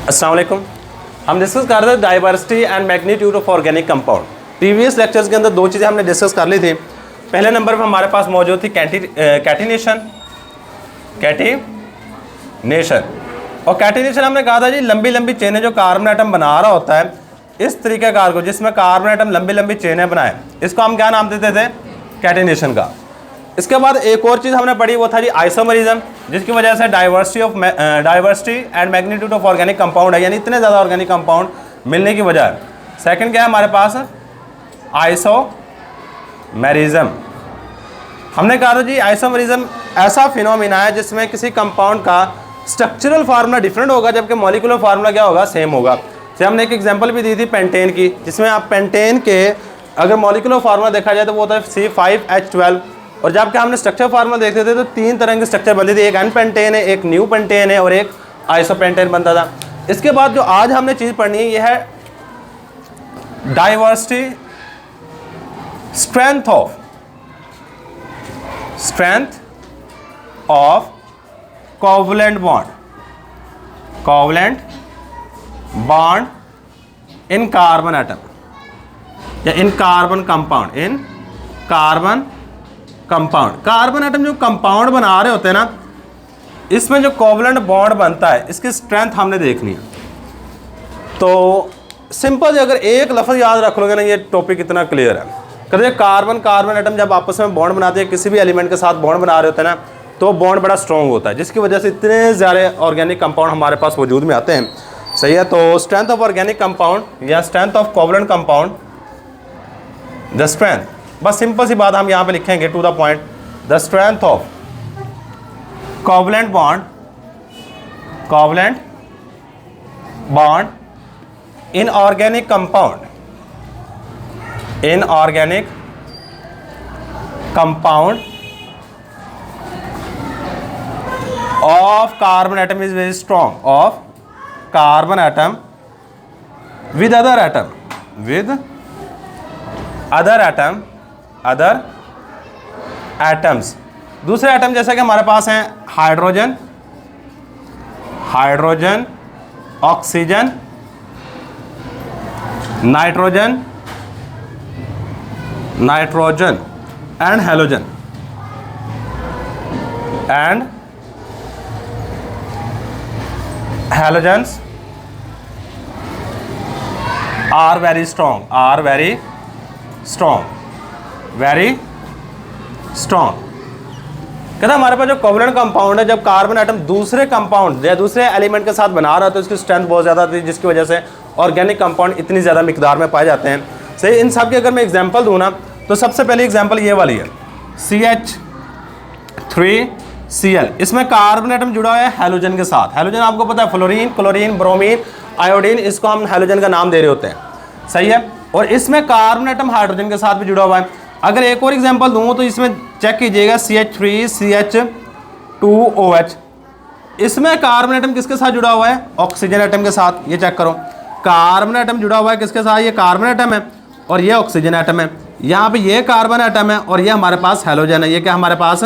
अस्सलाम वालेकुम। हम डिस्कस कर रहे थे diversity and magnitude of organic compound. Previous lectures के अंदर दो चीज़ें हमने डिस्कस कर ली थी। पहले नंबर पर हमारे पास मौजूद थी कैटिनेशन और कैटिनेशन हमने कहा था जी लंबी लंबी चेनें जो कार्बन आइटम बना रहा होता है, इस तरीक़ेकार को जिसमें कार्बन आइटम लंबी लंबी चेनें बनाए, इसको हम क्या नाम देते थे? कैटिनेशन का। इसके बाद एक और चीज़ हमने पढ़ी, वो था जी आइसोमरिज्म, जिसकी वजह से diversity and magnitude of organic compound है, यानी इतने ज़्यादा ऑर्गेनिक कंपाउंड मिलने की वजह है। सेकंड क्या है हमारे पास? आइसोमेरिज्म। हमने कहा था जी आइसोमेरिज्म ऐसा फिनोमिना है जिसमें किसी कंपाउंड का स्ट्रक्चरल फार्मूला डिफरेंट होगा जबकि मॉलिक्यूलर फार्मूला क्या होगा? सेम होगा। जैसे हमने एक एग्जांपल भी दी थी पेंटेन की, जिसमें आप पेंटेन के अगर मॉलिक्यूलर फार्मूला देखा जाए तो वो होता है C5H12, और जबकि हमने स्ट्रक्चर फार्मूला देखते थे तो तीन तरह के स्ट्रक्चर बनते थे, एक एन पेंटेन है, एक न्यू पेंटेन है और एक आइसोपेंटेन बनता था। इसके बाद जो आज हमने चीज़ पढ़नी है यह है diversity, strength of covalent bond in carbon atom या इन कार्बन कंपाउंड। कार्बन एटम जो कंपाउंड बना रहे होते हैं ना, इसमें जो कोवलेंट बॉन्ड बनता है इसकी स्ट्रेंथ हमने देखनी है। तो सिंपल अगर एक लफ्ज़ याद रख लोगे ना, ये टॉपिक इतना क्लियर है। कहते कार्बन एटम जब आपस में बॉन्ड बनाते हैं, किसी भी एलिमेंट के साथ बॉन्ड बना रहे होते हैं ना, तो बॉन्ड बड़ा स्ट्रॉन्ग होता है, जिसकी वजह से इतने ज़्यादा ऑर्गेनिक कंपाउंड हमारे पास वजूद में आते हैं। सही है। तो स्ट्रेंथ ऑफ ऑर्गेनिक कंपाउंड या strength of covalent compound, the strength, बस सिंपल सी बात हम यहाँ पे लिखेंगे to the point, the strength of covalent bond in organic compound of carbon atom is very strong, of carbon atom with other atoms। दूसरे atom जैसे कि हमारे पास हैं hydrogen, oxygen, nitrogen and halogen halogens are very strong, कहते हमारे पास जो covalent compound है, जब कार्बन एटम दूसरे कंपाउंड या दूसरे एलिमेंट के साथ बना रहा है तो इसकी स्ट्रेंथ बहुत ज़्यादा थी, जिसकी वजह से ऑर्गेनिक कंपाउंड इतनी ज़्यादा मिकदार में पाए जाते हैं। सही। इन सब की अगर मैं एग्जांपल दूँ ना, तो सबसे पहले एग्जांपल ये वाली है CH3Cl। इसमें कार्बन एटम जुड़ा हुआ है हेलोजन के साथ। हेलोजन आपको पता है फ्लोरीन, क्लोरीन, ब्रोमीन, आयोडीन, इसको हम हेलोजन का नाम दे रहे होते हैं। सही है। और इसमें कार्बन एटम हाइड्रोजन के साथ भी जुड़ा हुआ है। अगर एक और एग्जांपल दूँ तो इसमें चेक कीजिएगा CH3CH2OH। इसमें कार्बन एटम किसके साथ जुड़ा हुआ है? ऑक्सीजन एटम के साथ। ये चेक करो, कार्बन एटम जुड़ा हुआ है किसके साथ? ये कार्बन एटम है और ये ऑक्सीजन एटम है। यहाँ पे ये कार्बन एटम है और ये हमारे पास हेलोजन है। ये क्या हमारे पास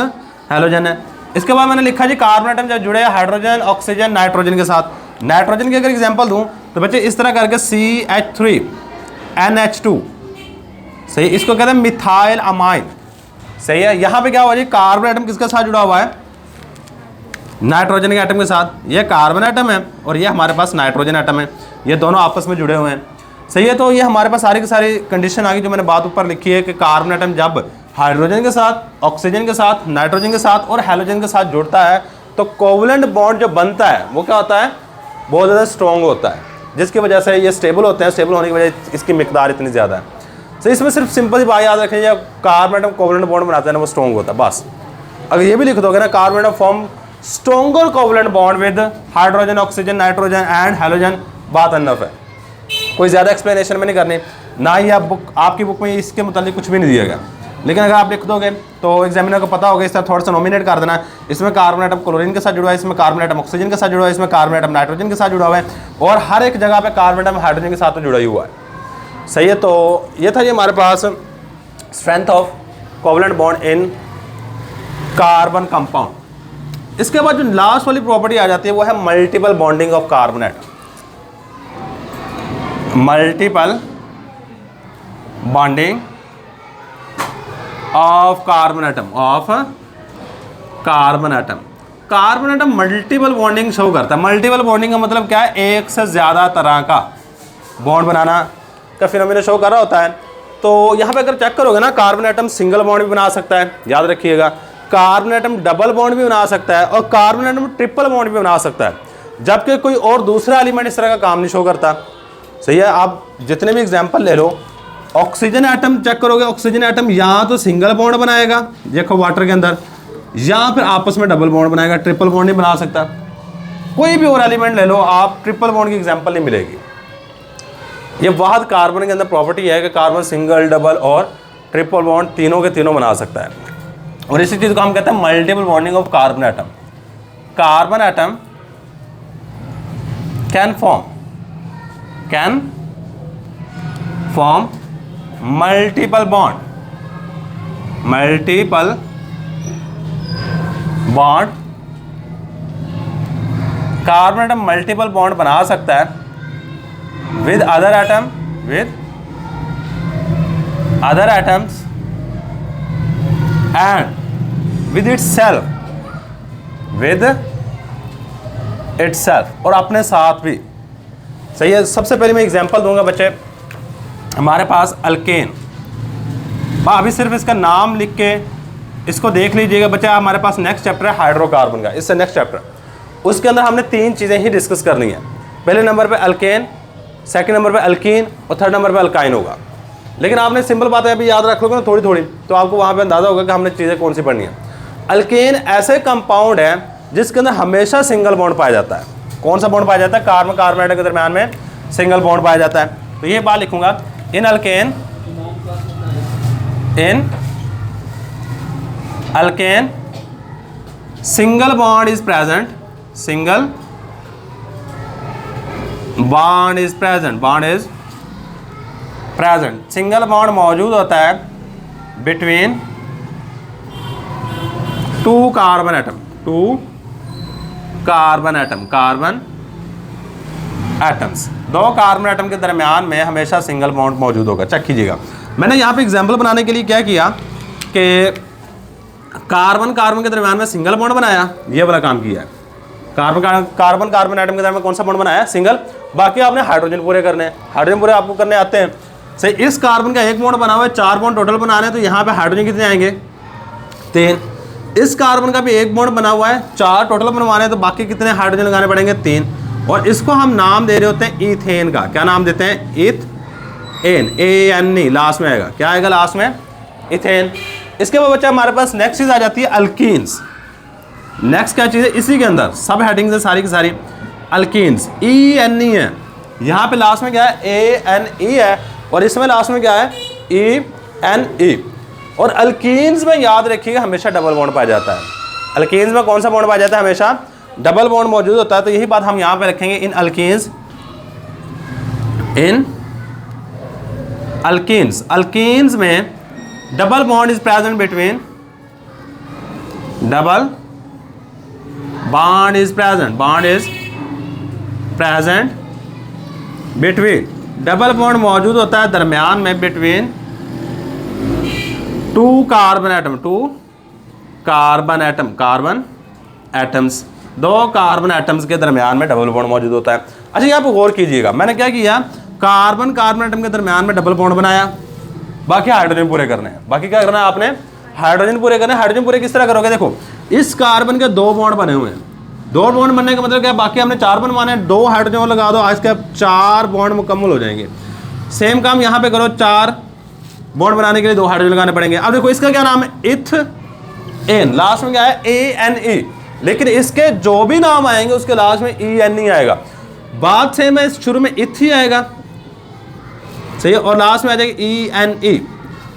हेलोजन है। इसके बाद मैंने लिखा जी कार्बन एटम जब जुड़े हाइड्रोजन, ऑक्सीजन, नाइट्रोजन के साथ। नाइट्रोजन की अगर एग्जांपल दूं तो बच्चे इस तरह करके CH3NH2। सही। इसको कहते हैं मिथाइल अमाइन। सही है। यहाँ पे क्या हुआ जी, कार्बन एटम किसके साथ जुड़ा हुआ है? नाइट्रोजन के एटम के साथ। ये कार्बन एटम है और ये हमारे पास नाइट्रोजन एटम है, ये दोनों आपस में जुड़े हुए हैं। सही है। तो ये हमारे पास सारी की सारी कंडीशन आ गई जो मैंने बात ऊपर लिखी है कि कार्बन एटम जब हाइड्रोजन के साथ, ऑक्सीजन के साथ, नाइट्रोजन के साथ और हेलोजन के साथ जुड़ता है तो कोवलेंट बॉन्ड जो बनता है वो क्या होता है? बहुत ज़्यादा स्ट्रॉन्ग होता है, जिसकी वजह से ये स्टेबल होते हैं। स्टेबल होने की वजह इसकी मिकदार इतनी ज़्यादा है। तो इसमें सिर्फ सिंपल सी बात याद रखें, जब कार्बन एटम कोवलेंट बॉन्ड बनाता है ना, वो स्ट्रॉन्ग होता है, बस। अगर ये भी लिख दोगे ना, carbon atom form stronger covalent bond with hydrogen, oxygen, nitrogen and halogen, बात अनफ है। कोई ज़्यादा एक्सप्लेनेशन में नहीं करनी, ना ही आपकी बुक में इसके मुतालिक कुछ भी नहीं दिया गया। लेकिन अगर आप लिख दोगे तो एग्जामिनर को पता होगा, इस तरह थोड़ा सा नॉमिनेट कर देना। इसमें कार्बन एटम क्लोरीन के साथ जुड़ा है, इसमें कार्बन एटम ऑक्सीजन के साथ जुड़ा है, इसमें कार्बन एटम नाइट्रोजन के साथ जुड़ा हुआ है, और हर एक जगह पे कार्बन एटम हाइड्रोजन के साथ तो जुड़ा ही हुआ है। सही है। तो ये था ये हमारे पास strength of covalent bond in carbon compound. इसके बाद जो लास्ट वाली प्रॉपर्टी आ जाती है वो है multiple bonding of carbon atom. Multiple bonding of carbon atom, of carbon atom. Carbon atom multiple bonding show करता है। मल्टीपल बॉन्डिंग का मतलब क्या है? एक से ज़्यादा तरह का बॉन्ड बनाना का फिनोमेना शो कर रहा होता है। तो यहाँ पे अगर चेक करोगे ना, कार्बन एटम सिंगल बॉन्ड भी बना सकता है, याद रखिएगा। कार्बन एटम डबल बॉन्ड भी बना सकता है और कार्बन एटम ट्रिपल बॉन्ड भी बना सकता है, जबकि कोई और दूसरा एलिमेंट इस तरह का काम नहीं शो करता। सही है। आप जितने भी एग्जाम्पल ले लो, ऑक्सीजन एटम चेक करोगे, ऑक्सीजन एटम या तो सिंगल बॉन्ड बनाएगा, देखो वाटर के अंदर, या फिर आपस में डबल बॉन्ड बनाएगा, ट्रिपल बॉन्ड नहीं बना सकता। कोई भी और एलिमेंट ले लो आप, ट्रिपल बॉन्ड की एग्जांपल नहीं मिलेगी। ये वाहद कार्बन के अंदर प्रॉपर्टी है कि कार्बन सिंगल, डबल और ट्रिपल बॉन्ड तीनों के तीनों बना सकता है। और इसी चीज़ को हम कहते हैं multiple bonding of carbon atom. Carbon atom can form multiple bond carbon atom multiple bond बना सकता है with other atoms and with itself, और अपने साथ भी। सही है। सबसे पहले मैं एग्जांपल दूंगा बच्चे, हमारे पास अल्केन, अभी सिर्फ इसका नाम लिख के इसको देख लीजिएगा बच्चे। हमारे पास नेक्स्ट चैप्टर है हाइड्रोकार्बन का, इससे नेक्स्ट चैप्टर, उसके अंदर हमने 3 चीज़ें ही डिस्कस करनी है। पहले नंबर पे अल्केन, सेकंड नंबर पे अल्कीन और थर्ड नंबर पे अल्काइन होगा। लेकिन आपने सिंपल बात है अभी याद रख लोगे ना थोड़ी थोड़ी, तो आपको वहाँ पे अंदाज़ा होगा कि हमने चीज़ें कौन सी पढ़नी है। अल्केन ऐसे कंपाउंड है जिसके अंदर हमेशा सिंगल बॉन्ड पाया जाता है। कौन सा बॉन्ड पाया जाता है? कार्बन कार्बन एटम के दरमियान में सिंगल बॉन्ड पाया जाता है। तो ये बात लिखूंगा, in alkane single bond is present, single bond मौजूद होता है between two carbon atoms, 2 carbon atom के दरमियान में हमेशा सिंगल बॉन्ड मौजूद होगा। चेक कीजिएगा, मैंने यहाँ पे एग्जांपल बनाने के लिए क्या किया कि कार्बन के दरमियान में सिंगल बॉन्ड बनाया, ये वाला काम किया है। कार्बन एटम के दरमियान कौन सा बॉन्ड बनाया? सिंगल। बाकी आपने हाइड्रोजन पूरे करने हैं, हाइड्रोजन पूरे आपको करने आते हैं। सही। इस कार्बन का 1 बॉन्ड बना हुआ है, 4 बॉन्ड टोटल बनाने हैं, तो यहाँ पे हाइड्रोजन कितने आएंगे? 3। इस कार्बन का भी 1 बॉन्ड बना हुआ है, 4 टोटल बनवाने हैं, तो बाकी कितने हाइड्रोजन लगाने पड़ेंगे? 3। और इसको हम नाम दे रहे होते हैं इथेन का। क्या नाम देते हैं? इथेन, ANE लास्ट में आएगा। क्या आएगा लास्ट में? इथेन। इसके बाद बच्चा हमारे पास नेक्स्ट चीज़ आ जाती है अल्कीन्स। नेक्स्ट क्या चीज़ है? इसी के अंदर सब हेडिंग्स है सारी की सारी, अल्कीन्स, ENE है। यहाँ पे लास्ट में क्या है? ANE है, और इसमें लास्ट में क्या है? ENE। और अल्कीन्स में याद रखिएगा हमेशा डबल बॉन्ड पाया जाता है। अल्कीन्स में कौन सा बॉन्ड पाया जाता है? हमेशा डबल बॉन्ड मौजूद होता है। तो यही बात हम यहाँ पे रखेंगे, इन अल्कीन्स में double bond is present between, bond is present between, double bond मौजूद होता है दरमियान में between 2 carbon atoms, 2 carbon atoms के दरमियान में डबल बॉन्ड मौजूद होता है। अच्छा यहाँ पे गौर कीजिएगा, मैंने क्या किया? कार्बन एटम के दरमियान में डबल बॉन्ड बनाया, बाकी हाइड्रोजन पूरे करने हैं। बाकी क्या करना है आपने? हाइड्रोजन पूरे करने। हाइड्रोजन पूरे किस तरह करोगे? देखो, इस कार्बन के 2 बॉन्ड बने हुए हैं, 2 बॉन्ड बनने का मतलब क्या? बाकी हमने 4 बनवाने हैं, 2 हाइड्रोजन और लगा दो, आज के 4 बॉन्ड मुकम्मल हो जाएंगे। सेम काम यहाँ पे करो, 4 बॉन्ड बनाने के लिए 2 हाइड्रोजन लगाने पड़ेंगे। अब देखो इसका क्या नाम है? इथेन, लास्ट में क्या है? ANE। लेकिन इसके जो भी नाम आएंगे उसके लास्ट में ENE आएगा। बात सेम है, शुरू में इथ ही आएगा, सही है, और लास्ट में आ जाएगा ENE।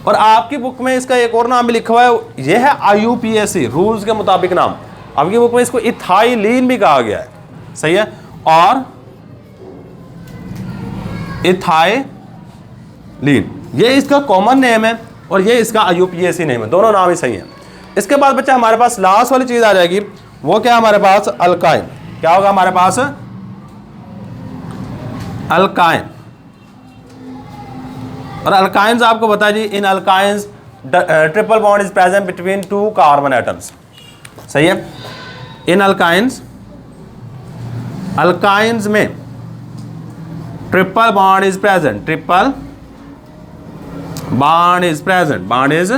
और आपकी बुक में इसका एक और नाम भी लिखा हुआ है, यह है IUPAC रूल्स के मुताबिक नाम। आपकी बुक में इसको इथाइलिन भी कहा गया है, सही है, और इथाइलिन ये इसका कॉमन नेम है और ये इसका IUPAC नेम है, दोनों नाम ही सही है। इसके बाद बच्चा हमारे पास लास्ट वाली चीज आ जाएगी, वो क्या? हमारे पास अल्काइन। क्या होगा हमारे पास? अल्काइन। और अल्काइंस आपको बता जी, in alkynes triple bond is present between 2 carbon atoms. सही है। इन अल्काइंस में triple bond is present, triple bond is present, bond is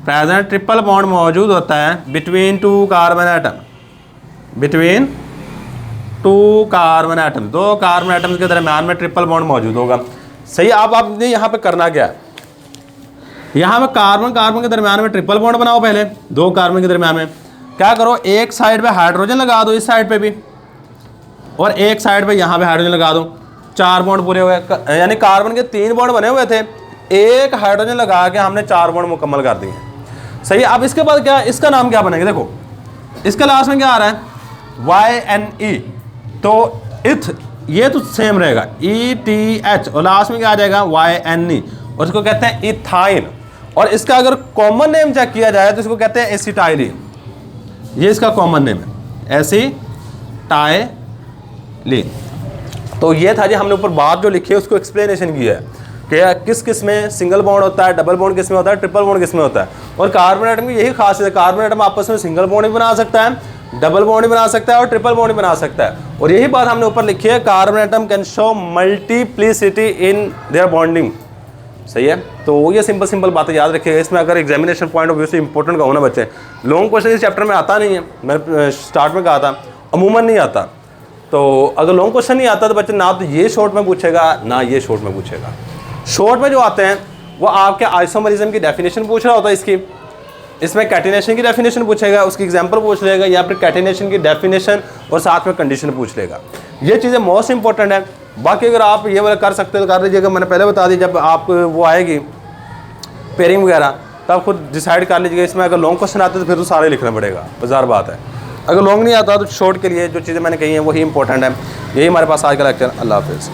present, triple bond मौजूद होता है between 2 carbon atom, between 2 carbon atom, 2 carbon atoms के दरम्यान में ट्रिपल बॉन्ड मौजूद होगा। सही। अब आपने यहाँ पे करना क्या है, यहाँ पे कार्बन के दरम्यान में ट्रिपल बॉन्ड बनाओ। पहले 2 कार्बन के दरम्यान में क्या करो, एक साइड पे हाइड्रोजन लगा दो, इस साइड पे भी, और एक साइड पे यहाँ पे हाइड्रोजन लगा दो। 4 बॉन्ड पूरे हुए, यानी कार्बन के 3 बॉन्ड बने हुए थे, एक हाइड्रोजन लगा के हमने 4 बॉन्ड मुकम्मल कर दिए। सही। अब इसके बाद क्या, इसका नाम क्या बनेगा, देखो इसके लास्ट में क्या आ रहा है, YNE, तो इथ, ये तो सेम रहेगा, ETH, और लास्ट में क्या आ जाएगा, YNE, और इसको कहते हैं इथाइन। और इसका अगर कॉमन नेम चेक किया जाए तो इसको कहते हैं एसिटाइलिन, ये इसका कॉमन नेम है, एसिटाइलिन। तो ये था जी, हमने ऊपर बात जो लिखी है उसको एक्सप्लेनेशन की है कि किस किस में सिंगल बॉन्ड होता है, डबल बॉन्ड किस में होता है, ट्रिपल बॉन्ड किस में होता है। और कार्बन एटम की यही खासियत है, कार्बन एटम आपस में सिंगल बॉन्ड भी बना सकता है, डबल बॉन्ड भी बना सकता है, और ट्रिपल बॉन्ड भी बना सकता है। और यही बात हमने ऊपर लिखी है, carbon atom can show multiplicity in their bonding. सही है। तो ये सिंपल बातें याद रखिएगा। इसमें अगर एग्जामिनेशन पॉइंट ऑफ व्यू से इंपॉर्टेंट का होना बच्चे, लॉन्ग क्वेश्चन इस चैप्टर में आता नहीं है, मैं स्टार्ट में कहा था, अमूमन नहीं आता। तो अगर लॉन्ग क्वेश्चन नहीं आता तो बच्चे ना तो ये शॉर्ट में पूछेगा, ना ये शॉर्ट में पूछेगा। शॉर्ट में जो आते हैं वो आपके आइसोमरिज्म की डेफिनेशन पूछ रहा होता है इसकी, इसमें कैटिनेशन की डेफिनेशन पूछेगा, उसकी एग्जांपल पूछ लेगा, या फिर कैटिनेशन की डेफिनेशन और साथ में कंडीशन पूछ लेगा। ये चीज़ें मोस्ट इंपॉर्टेंट है। बाकी अगर आप ये वाला कर सकते हो तो कर लीजिएगा। मैंने पहले बता दी, जब आप वो आएगी पेयरिंग वगैरह तब खुद डिसाइड कर लीजिएगा। इसमें अगर लॉन्ग क्वेश्चन आते तो फिर तो सारे लिखना पड़ेगा, बाजार बात है। अगर लॉन्ग नहीं आता तो शॉर्ट के लिए जो चीज़ें मैंने कही हैं वही इंपॉर्टेंट है। यही हमारे पास आज का लेक्चर। अल्लाह हाफिज़।